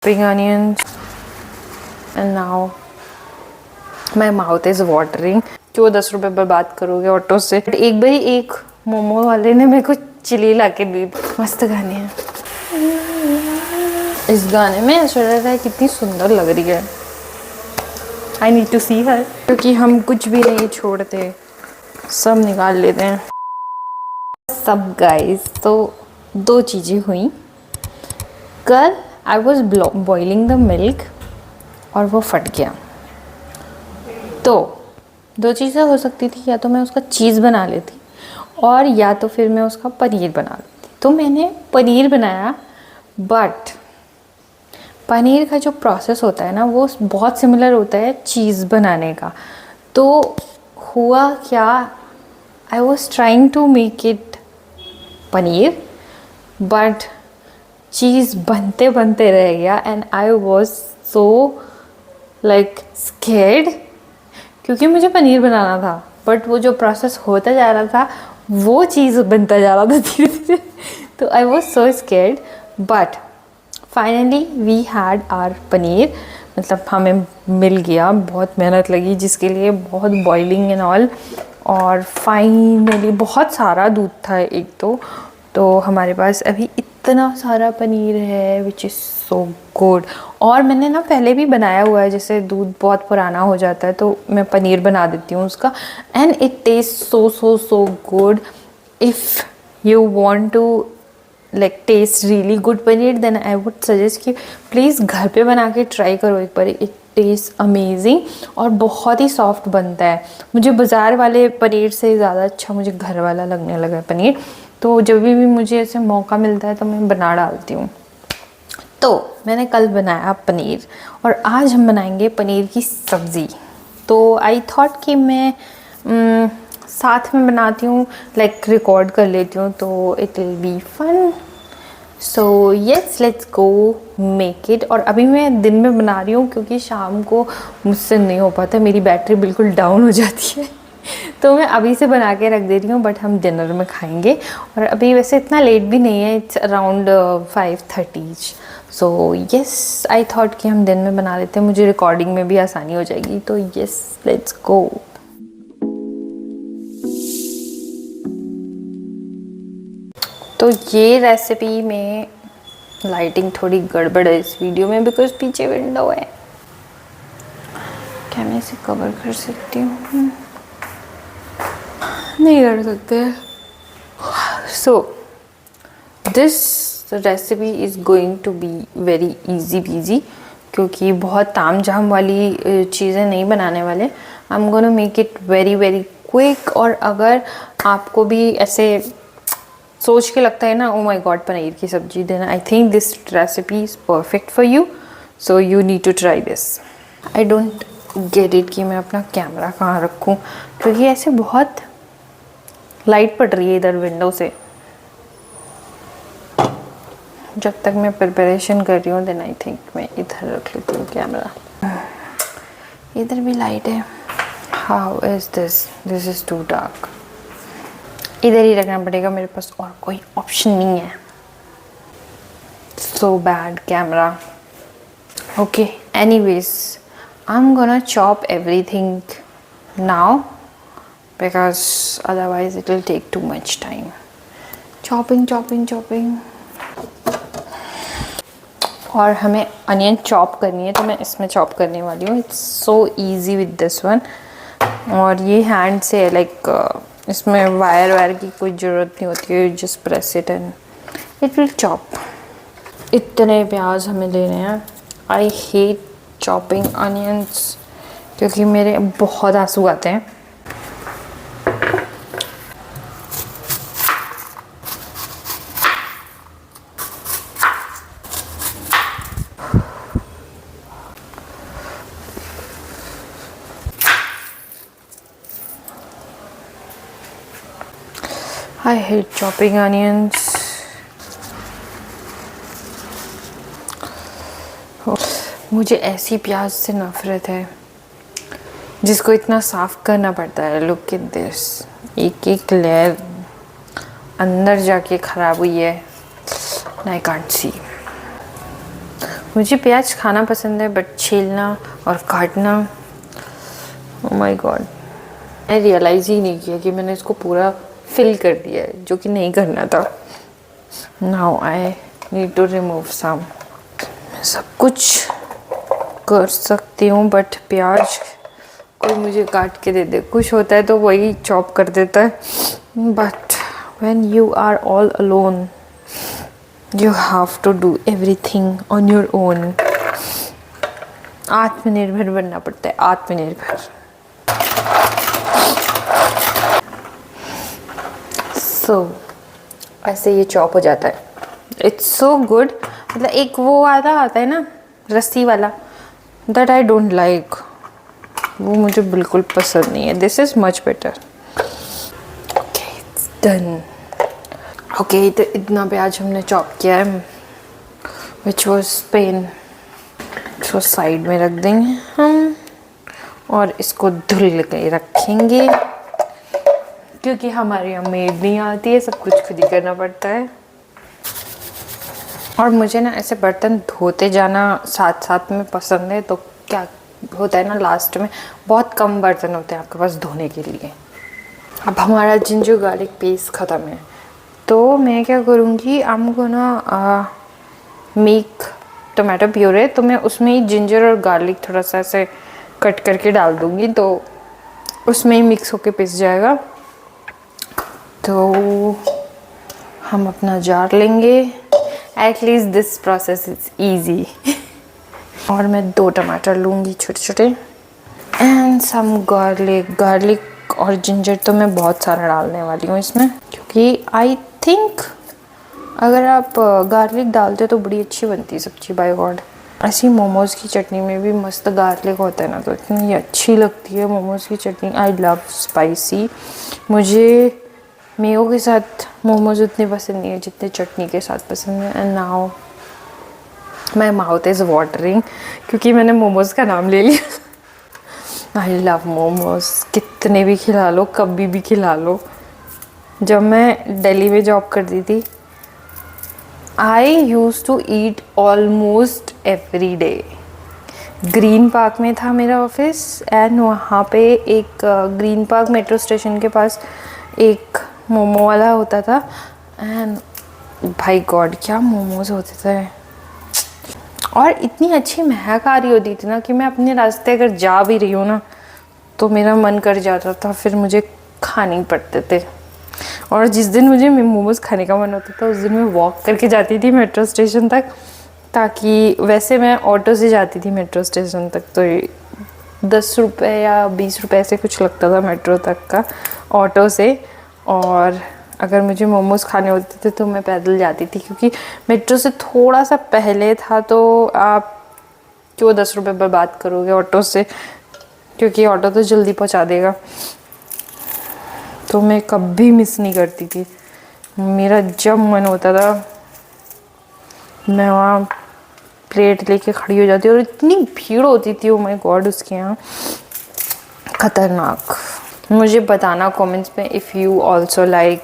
Spring onions and now my mouth is watering। क्यों 10 रुपए बर्बाद करोगे ऑटो से। एक भाई एक मोमो वाले ने मेरे को चिली ला के दी। मस्त गाने हैं। इस गाने में ऐश्वर्या राय कितनी सुंदर लग रही है। आई नीड टू सी हर, क्योंकि हम कुछ भी नहीं छोड़ते, सब निकाल लेते हैं। सब गाइस, तो दो चीज़ें हुई। कल I was boiling the milk और वो फट गया। तो दो चीज़ें हो सकती थी, या तो मैं उसका चीज़ बना लेती और या तो फिर मैं उसका पनीर बना लेती। तो मैंने पनीर बनाया, बट पनीर का जो प्रोसेस होता है ना वो बहुत सिमिलर होता है चीज़ बनाने का। तो हुआ क्या, I was trying to make it paneer but cheese बनते बनते रह गया and I was so like scared, क्योंकि मुझे पनीर बनाना था बट वो जो प्रोसेस होता जा रहा था वो चीज़ बनता जा रहा था धीरे धीरे। तो I was so scared, but finally we had our paneer. मतलब हमें मिल गया, बहुत मेहनत लगी जिसके लिए, बहुत बॉइलिंग एंड ऑल, और फाइनली बहुत सारा दूध था एक तो हमारे पास अभी इतना सारा पनीर है विच इज़ सो गुड। और मैंने ना पहले भी बनाया हुआ है, जैसे दूध बहुत पुराना हो जाता है तो मैं पनीर बना देती हूँ उसका, and it taste so good. If you want to like taste really good paneer then I would suggest कि प्लीज़ घर पे बना के ट्राई करो एक बार। इट टेस्ट अमेजिंग और बहुत ही सॉफ्ट बनता है। मुझे बाज़ार वाले पनीर से ज़्यादा अच्छा मुझे घर वाला लगने लगा है पनीर। तो जब भी मुझे ऐसे मौका मिलता है तो मैं बना डालती हूँ। तो मैंने कल बनाया पनीर और आज हम बनाएंगे पनीर की सब्ज़ी। तो आई थॉट कि मैं साथ में बनाती हूँ, लाइक रिकॉर्ड कर लेती हूँ, तो it will be fun. So yes, let's go make it. और अभी मैं दिन में बना रही हूँ क्योंकि शाम को मुझसे नहीं हो पाता, मेरी बैटरी बिल्कुल डाउन हो जाती है। तो मैं अभी से बना के रख दे रही हूँ, बट हम डिनर में खाएंगे। और अभी वैसे इतना लेट भी नहीं है, it's around 5:30। So yes, I thought कि हम दिन में बना लेते हैं, मुझे रिकॉर्डिंग में भी आसानी हो जाएगी। तो येस, लेट्स गो। तो ये रेसिपी में लाइटिंग थोड़ी गड़बड़ है इस वीडियो में बिकॉज पीछे विंडो है। क्या मैं इसे कवर कर सकती हूँ? नहीं कर सकते। So this recipe is going to be very easy peasy, क्योंकि बहुत ताम झाम वाली चीज़ें नहीं बनाने वाले। I am gonna make it very very quick. और अगर आपको भी ऐसे सोच के लगता है ना, ओ माय गॉड पनीर की सब्जी, then I think this recipe is perfect for you, so you need to try this. I don't get it कि मैं अपना कैमरा कहाँ रखूँ, क्योंकि ऐसे बहुत लाइट पड़ रही है इधर विंडो से। जब तक मैं प्रिपरेशन कर रही हूँ देन आई थिंक मैं इधर रख लेती हूँ कैमरा। इधर भी लाइट है। How is this? This is too dark. इधर ही रखना पड़ेगा, मेरे पास और कोई ऑप्शन नहीं है। So bad camera. Okay, anyways I am gonna chop everything now because otherwise it will take too much time. Chopping. और हमें अनियन चॉप करनी है तो मैं इसमें चॉप करने वाली हूँ। It's so easy with this one. और ये हैंड से है, लाइक इसमें वायर की कोई ज़रूरत नहीं होती है, just press it and it will chop. इतने प्याज हमें लेने हैं। आई हेट चॉपिंग अनियंस क्योंकि मेरे बहुत आंसू आते हैं। I hate chopping onions. मुझे ऐसी प्याज से नफरत है जिसको इतना साफ करना पड़ता है। लुक एट दिस, एक एक लेयर अंदर जाके ख़राब हुई है। I can't see. मुझे प्याज खाना पसंद है बट छीलना और काटना, ओह माय गॉड, मैं रियलाइज़ ही नहीं किया कि मैंने इसको पूरा फिल कर दिया है, जो कि नहीं करना था। Now I need to remove some. मैं सब कुछ कर सकती हूँ बट प्याज कोई मुझे काट के दे दे, कुछ होता है तो वही चॉप कर देता है, but when you are all alone you have to do everything on your own. आत्मनिर्भर बनना पड़ता है, आत्मनिर्भर। सो ऐसे ये चॉप हो जाता है, इट्स सो गुड। मतलब एक वो आता है ना रस्सी वाला, दैट आई डोंट लाइक, वो मुझे बिल्कुल पसंद नहीं है। This is much better. Okay it's done. Okay तो इतना प्याज हमने चॉप किया है, विच वॉज पेन, इसको साइड में रख देंगे हम और इसको धुल के रखेंगे, क्योंकि हमारे यहाँ मेड नहीं आती है, सब कुछ खुद ही करना पड़ता है। और मुझे ना ऐसे बर्तन धोते जाना साथ साथ में पसंद है, तो क्या होता है ना, लास्ट में बहुत कम बर्तन होते हैं आपके पास धोने के लिए। अब हमारा जिंजर गार्लिक पेस्ट ख़त्म है, तो मैं क्या करूँगी, हमको ना मेक टमाटो प्यूरे, तो मैं उसमें ही जिंजर और गार्लिक थोड़ा सा ऐसे कट करके डाल दूँगी, तो उसमें ही मिक्स होके पिस जाएगा। तो हम अपना जार लेंगे, at least this process is easy. और मैं 2 टमाटर लूँगी छोटे छोटे, एंड सम गार्लिक और जिंजर तो मैं बहुत सारा डालने वाली हूँ इसमें, क्योंकि आई थिंक अगर आप गार्लिक डालते तो बड़ी अच्छी बनती है सब्जी, बाय गॉड। ऐसी मोमोज़ की चटनी में भी मस्त गार्लिक होता है ना, तो इतनी अच्छी लगती है मोमोज़ की चटनी। I love spicy. मुझे मेयो के साथ मोमोज़ उतने पसंद नहीं है जितने चटनी के साथ पसंद है। And now my mouth is watering, क्योंकि मैंने मोमोज़ का नाम ले लिया। आई लव मोमोज़, कितने भी खिला लो, कभी भी खिला लो। जब मैं दिल्ली में जॉब करती थी, I use to eat almost every day. Green Park में था मेरा ऑफिस, एंड वहाँ पे एक ग्रीन पार्क मेट्रो स्टेशन के पास एक मोमो वाला होता था, एंड भाई गॉड क्या मोमोज होते थे, और इतनी अच्छी महक आ रही होती थी ना कि मैं अपने रास्ते अगर जा भी रही हूँ ना तो मेरा मन कर जाता था, फिर मुझे खाने पड़ते थे। और जिस दिन मुझे मोमोज़ खाने का मन होता था उस दिन मैं वॉक करके जाती थी मेट्रो स्टेशन तक, ताकि वैसे मैं ऑटो से जाती थी मेट्रो स्टेशन तक, तो 10 रुपये या 20 रुपये ऐसे कुछ लगता था मेट्रो तक का ऑटो से। और अगर मुझे मोमोज़ खाने होते थे तो मैं पैदल जाती थी, क्योंकि मेट्रो से थोड़ा सा पहले था, तो आप क्यों 10 रुपये बर्बाद करोगे ऑटो से, क्योंकि ऑटो तो जल्दी पहुंचा देगा। तो मैं कभी मिस नहीं करती थी, मेरा जब मन होता था मैं वहाँ प्लेट लेके खड़ी हो जाती, और इतनी भीड़ होती थी, ओ माय गॉड उसके यहाँ, खतरनाक। मुझे बताना कमेंट्स में if you also like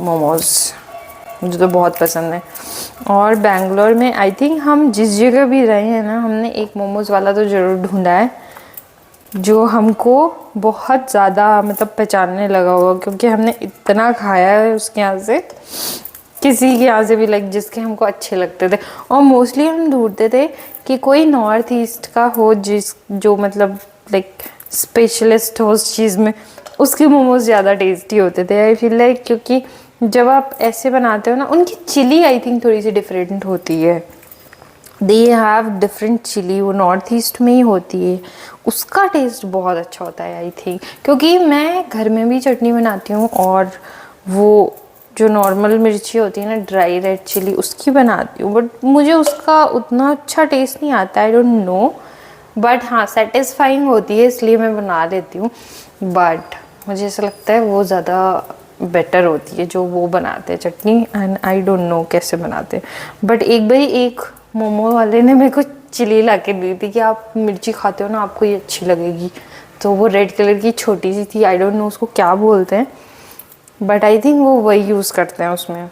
momos, मुझे तो बहुत पसंद है। और बेंगलोर में आई थिंक हम जिस जगह भी रहे हैं ना, हमने एक मोमोज़ वाला तो ज़रूर ढूंढा है जो हमको बहुत ज़्यादा मतलब पहचानने लगा हुआ, क्योंकि हमने इतना खाया है उसके यहाँ से, किसी के यहाँ से भी लाइक जिसके हमको अच्छे लगते थे। और मोस्टली हम ढूंढते थे कि कोई नॉर्थ ईस्ट का हो जो मतलब लाइक स्पेशलिस्ट हो उस चीज़ में, उसके मोमोज ज़्यादा टेस्टी होते थे आई फील लाइक, क्योंकि जब आप ऐसे बनाते हो ना, उनकी चिली आई थिंक थोड़ी सी डिफरेंट होती है, दे हैव डिफरेंट चिली, वो नॉर्थ ईस्ट में ही होती है, उसका टेस्ट बहुत अच्छा होता है आई थिंक। क्योंकि मैं घर में भी चटनी बनाती हूँ, और वो जो नॉर्मल मिर्ची होती है ना, ड्राई रेड चिली, उसकी बनाती हूँ, बट मुझे उसका उतना अच्छा टेस्ट नहीं आता, आई डोंट नो, बट हाँ सेटिस्फाइंग होती है इसलिए मैं बना लेती हूँ। बट मुझे ऐसा लगता है वो ज़्यादा बेटर होती है जो वो बनाते हैं चटनी, एंड आई डोंट नो कैसे बनाते हैं। बट एक बारी एक मोमो वाले ने मेरे को चिली ला के दी थी कि आप मिर्ची खाते हो ना, आपको ये अच्छी लगेगी, तो वो रेड कलर की छोटी सी थी, आई डोंट नो उसको क्या बोलते हैं, बट आई थिंक वो वही यूज़ करते हैं उसमें।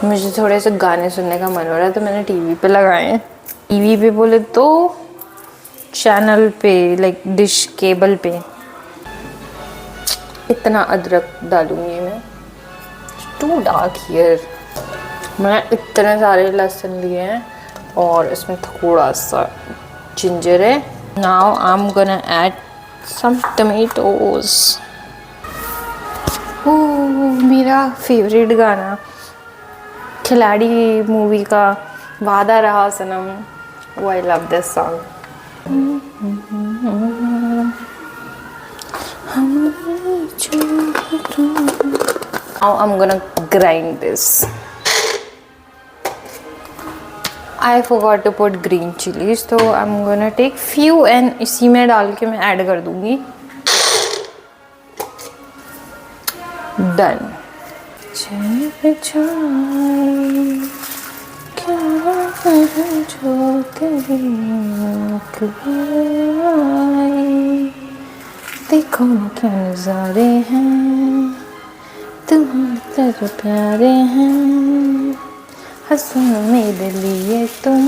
मुझे थोड़े से गाने सुनने का मन हो रहा है, तो मैंने टीवी पे लगाए हैं, टीवी पे बोले तो चैनल पे, लाइक डिश केबल पे। इतना अदरक डालूंगी मैं, टू डार्क हियर। मैं इतने सारे लहसुन लिए हैं और इसमें थोड़ा सा जिंजर है। Now I am gonna add some tomatoes. मेरा फेवरेट गाना खिलाड़ी मूवी का वादा रहा सनम, वो I love this song. Now I'm gonna grind this. I forgot to put green chilies, so I'm gonna take few and इसी में डाल के मैं ऐड कर दूंगी। Done. देखो ना क्या नजारे हैं, तुम तो प्यारे हैं, हंसो मेरे लिए तुम,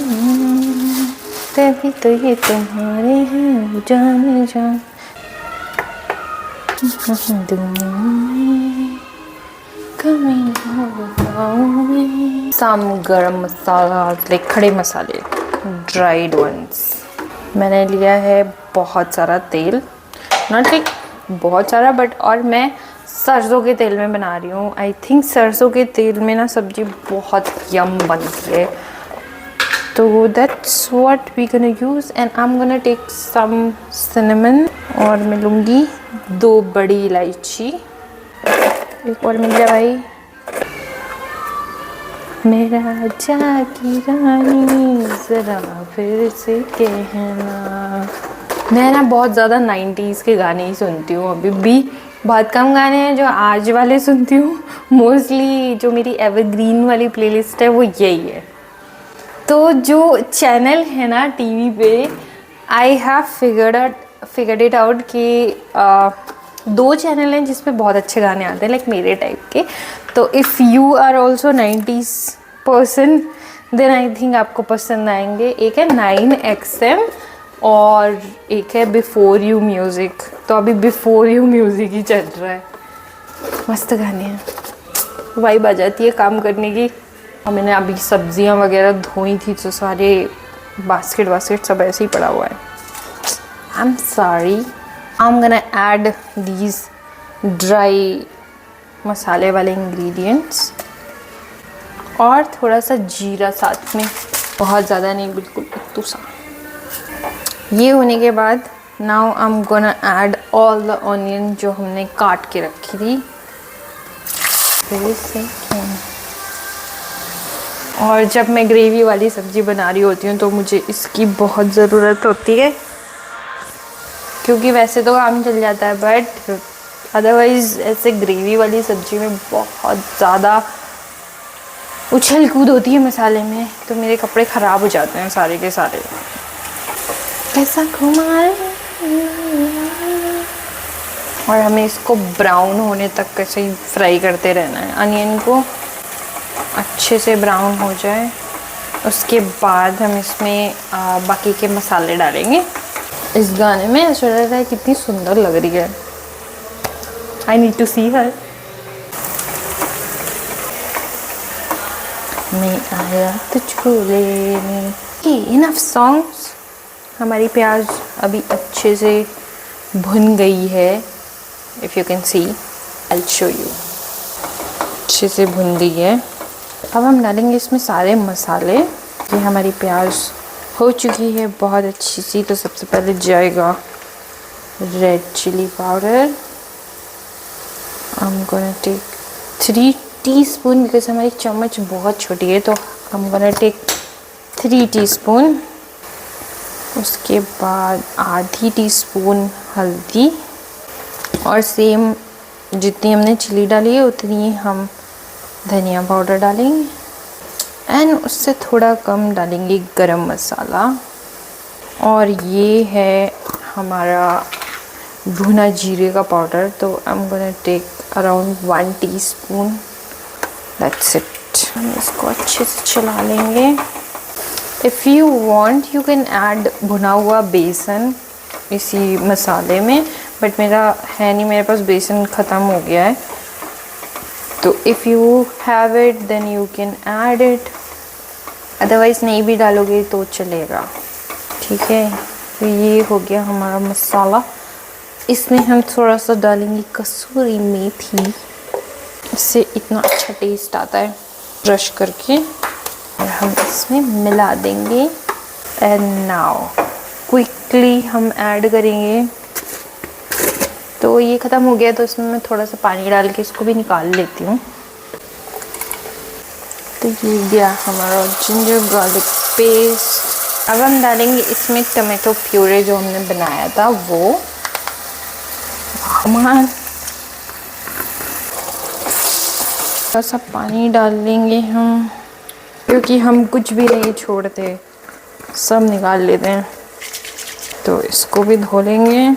तभी तो ये तुम्हारे हैं जाने जान। सम गरम मसाला, लाइक खड़े मसाले, ड्राइड वंस। मैंने लिया है बहुत सारा तेल, नॉट लाइक बहुत सारा बट, और मैं सरसों के तेल में बना रही हूँ। आई थिंक सरसों के तेल में ना सब्जी बहुत यम बनती है, तो that's what we gonna use. And I am gonna take some cinnamon, और मैं लूँगी 2 बड़ी इलायची। एक और मिल जाए भाई। मेरा राजा की रानी ज़रा फिर से कहना। मैं ना बहुत ज़्यादा 90s के गाने ही सुनती हूँ, अभी भी बहुत कम गाने हैं जो आज वाले सुनती हूँ। मोस्टली जो मेरी एवरग्रीन वाली प्लेलिस्ट है वो यही है। तो जो चैनल है ना टीवी पे, I have figured it out कि 2 चैनल हैं जिस पे बहुत अच्छे गाने आते हैं, लाइक मेरे टाइप के। तो if you are also 90s person then I think आपको पसंद आएंगे। एक है 9XM और एक है बिफोर यू म्यूज़िक। तो अभी बिफोर यू म्यूज़िक ही चल रहा है। मस्त गाने हैं, वाइब आ जाती है काम करने की। और मैंने अभी सब्जियां वगैरह धोई थी तो सारे बास्केट सब ऐसे ही पड़ा हुआ है। I am sorry. I am gonna add these dry मसाले वाले इंग्रेडिएंट्स और थोड़ा सा जीरा साथ में, बहुत ज़्यादा नहीं, बिल्कुल इतना सा। ये होने के बाद now I am gonna add all the onion जो हमने काट के रखी थी। और जब मैं ग्रेवी वाली सब्ज़ी बना रही होती हूँ तो मुझे इसकी बहुत ज़रूरत होती है, क्योंकि वैसे तो काम चल जाता है बट अदरवाइज़ ऐसे ग्रेवी वाली सब्ज़ी में बहुत ज़्यादा उछल कूद होती है मसाले में, तो मेरे कपड़े ख़राब हो जाते हैं सारे के सारे। ऐसा घुमाए। और हमें इसको ब्राउन होने तक ऐसे ही फ्राई करते रहना है। अनियन को अच्छे से ब्राउन हो जाए उसके बाद हम इसमें बाकी के मसाले डालेंगे। इस गाने में ऐसा लग रहा है कितनी सुंदर लग रही है। आई नीड टू सी हर। मैं आया तुझको लेने। Enough songs. हमारी प्याज अभी अच्छे से भुन गई है। If you can see, I will show you. अच्छे से भुन गई है। अब हम डालेंगे इसमें सारे मसाले। ये हमारी प्याज हो चुकी है बहुत अच्छी सी। तो सबसे पहले जाएगा red chilli powder. I am gonna take 3 teaspoon because हमारी चम्मच बहुत छोटी है, तो I am gonna take 3 teaspoon. उसके बाद आधी टीस्पून हल्दी, और सेम जितनी हमने चिली डाली है उतनी हम धनिया पाउडर डालेंगे। एंड उससे थोड़ा कम डालेंगे गरम मसाला। और ये है हमारा भुना जीरे का पाउडर। तो I am gonna take around 1 teaspoon. That's it. हम इसको अच्छे से चला लेंगे। If you want you can add भुना हुआ बेसन इसी मसाले में, बट मेरा है नहीं, मेरे पास बेसन ख़त्म हो गया है। तो if you have it then you can add it, otherwise नहीं भी डालोगे तो चलेगा। ठीक है, तो ये हो गया हमारा मसाला। इसमें हम थोड़ा सा डालेंगे कसूरी मेथी, इससे इतना अच्छा टेस्ट आता है ब्रश करके, और हम इसमें मिला देंगे। एंड नाउ क्विकली हम ऐड करेंगे। तो ये ख़त्म हो गया, तो इसमें मैं थोड़ा सा पानी डाल के इसको भी निकाल लेती हूँ। तो ये गया हमारा जिंजर गार्लिक पेस्ट। अब हम डालेंगे इसमें टमाटो प्यूरे जो हमने बनाया था वो। थोड़ा सा पानी डाल लेंगे हम, क्योंकि हम कुछ भी नहीं छोड़ते, सब निकाल लेते हैं। तो इसको भी धो लेंगे।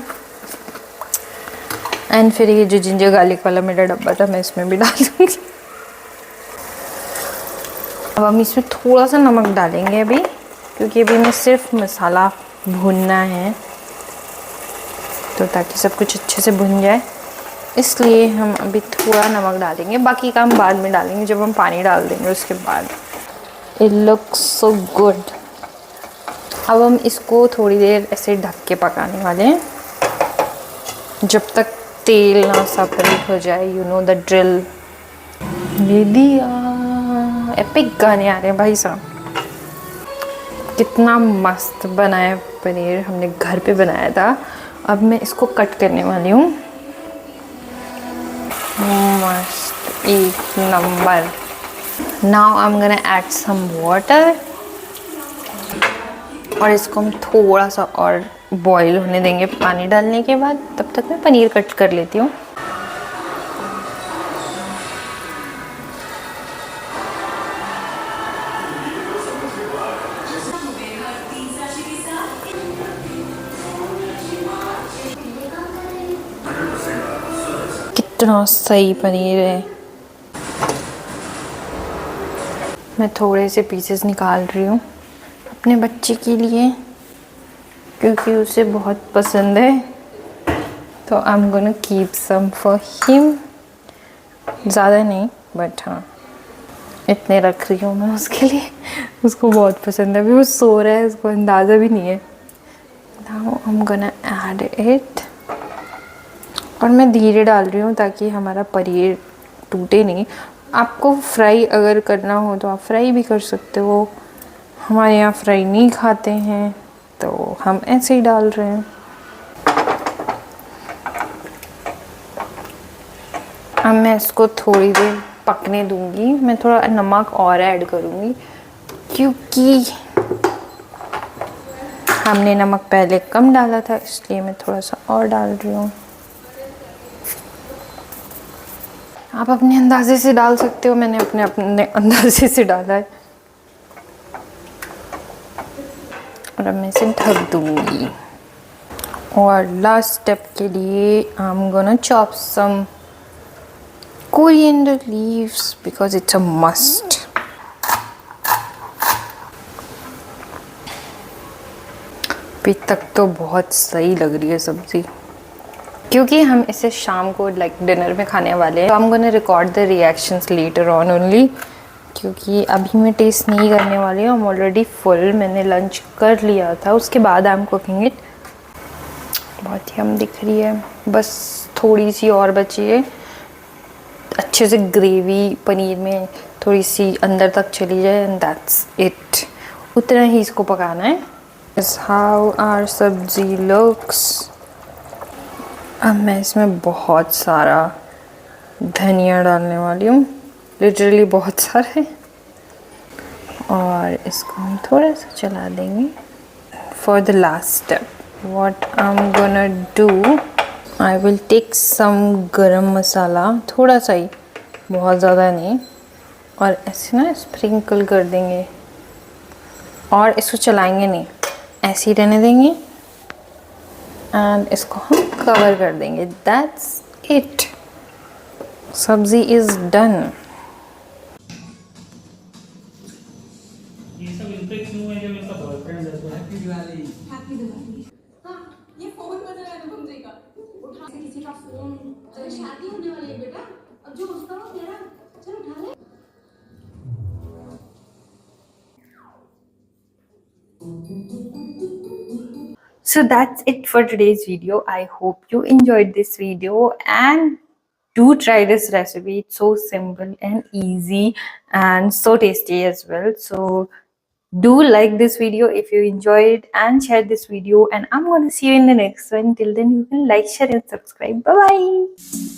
एंड फिर ये जो जिंजर गार्लिक वाला मेरा डब्बा था मैं इसमें भी डाल दूँगी। अब हम इसमें थोड़ा सा नमक डालेंगे अभी, क्योंकि अभी हमें सिर्फ मसाला भूनना है, तो ताकि सब कुछ अच्छे से भुन जाए, इसलिए हम अभी थोड़ा नमक डालेंगे। बाकी का हम बाद में डालेंगे, जब हम पानी डाल देंगे उसके बाद। It looks so good. अब हम इसको थोड़ी देर ऐसे ढक के पकाने वाले हैं, जब तक तेल ना सेपरेट हो जाए। You know the drill. ये दिया, एपिक गाने आ रहे हैं भाई साहब। कितना मस्त बना है पनीर, हमने घर पे बनाया था। अब मैं इसको कट करने वाली हूँ। मस्त, एक number. Now I am gonna add some water, और इसको हम थोड़ा सा और बॉईल होने देंगे पानी डालने के बाद। तब तक मैं पनीर कट कर लेती हूँ। कितना सही पनीर है। मैं थोड़े से पीसेस निकाल रही हूँ अपने बच्चे के लिए, क्योंकि उसे बहुत पसंद है। तो I am gonna keep some for him. ज़्यादा नहीं, बट हाँ इतने रख रही हूँ मैं उसके लिए। उसको बहुत पसंद है। अभी वो सो रहा है, उसको अंदाज़ा भी नहीं है। Now I am gonna add it, और मैं धीरे डाल रही हूँ ताकि हमारा पनीर टूटे नहीं। आपको फ्राई अगर करना हो तो आप फ्राई भी कर सकते हो। हमारे यहाँ फ्राई नहीं खाते हैं, तो हम ऐसे ही डाल रहे हैं। अब मैं इसको थोड़ी देर पकने दूंगी। मैं थोड़ा नमक और ऐड करूँगी, क्योंकि हमने नमक पहले कम डाला था, इसलिए मैं थोड़ा सा और डाल रही हूँ। आप अपने अंदाजे से डाल सकते हो, मैंने अपने अंदाजे से डाला है। और अब मैं इसे ढक दूँगी। और लास्ट स्टेप के लिए I am gonna chop some coriander leaves because it's a must. अभी तक तो बहुत सही लग रही है सब्ज़ी, क्योंकि हम इसे शाम को लाइक डिनर में खाने वाले हैं। तो I'm gonna record the reactions later on only, क्योंकि अभी मैं टेस्ट नहीं करने वाली हूँ। I'm already full, मैंने लंच कर लिया था, उसके बाद I'm cooking it। बहुत ही हम दिख रही है, बस थोड़ी सी और बची है। अच्छे से ग्रेवी पनीर में थोड़ी सी अंदर तक चली जाए, एंड दैट्स इट। उतना ही इसको पकाना है। This how our सब्जी looks। अब मैं इसमें बहुत सारा धनिया डालने वाली हूँ, लिटरली बहुत सारे। और इसको हम थोड़ा सा चला देंगे। For the last step what I'm gonna do, I will take some गरम मसाला, थोड़ा सा ही, बहुत ज़्यादा नहीं, और ऐसे ना स्प्रिंकल कर देंगे। और इसको चलाएंगे नहीं, ऐसे ही रहने देंगे। एंड इसको हम कवर कर देंगे। दैट्स इट, सब्ज़ी इज़ डन। ये सब इम्पैक्ट क्यों है जब ये फोन बजा रहा है अनुपम जी का उठा से किसी का फोन अरे शादी होने वाली है बेटा अब जो उसका हो तेरा चल उठा ले So that's it for today's video. I hope you enjoyed this video and do try this recipe. It's so simple and easy and so tasty as well. So do like this video if you enjoyed it and share this video, and I'm gonna see you in the next one. Till then, you can like, share and subscribe. Bye bye.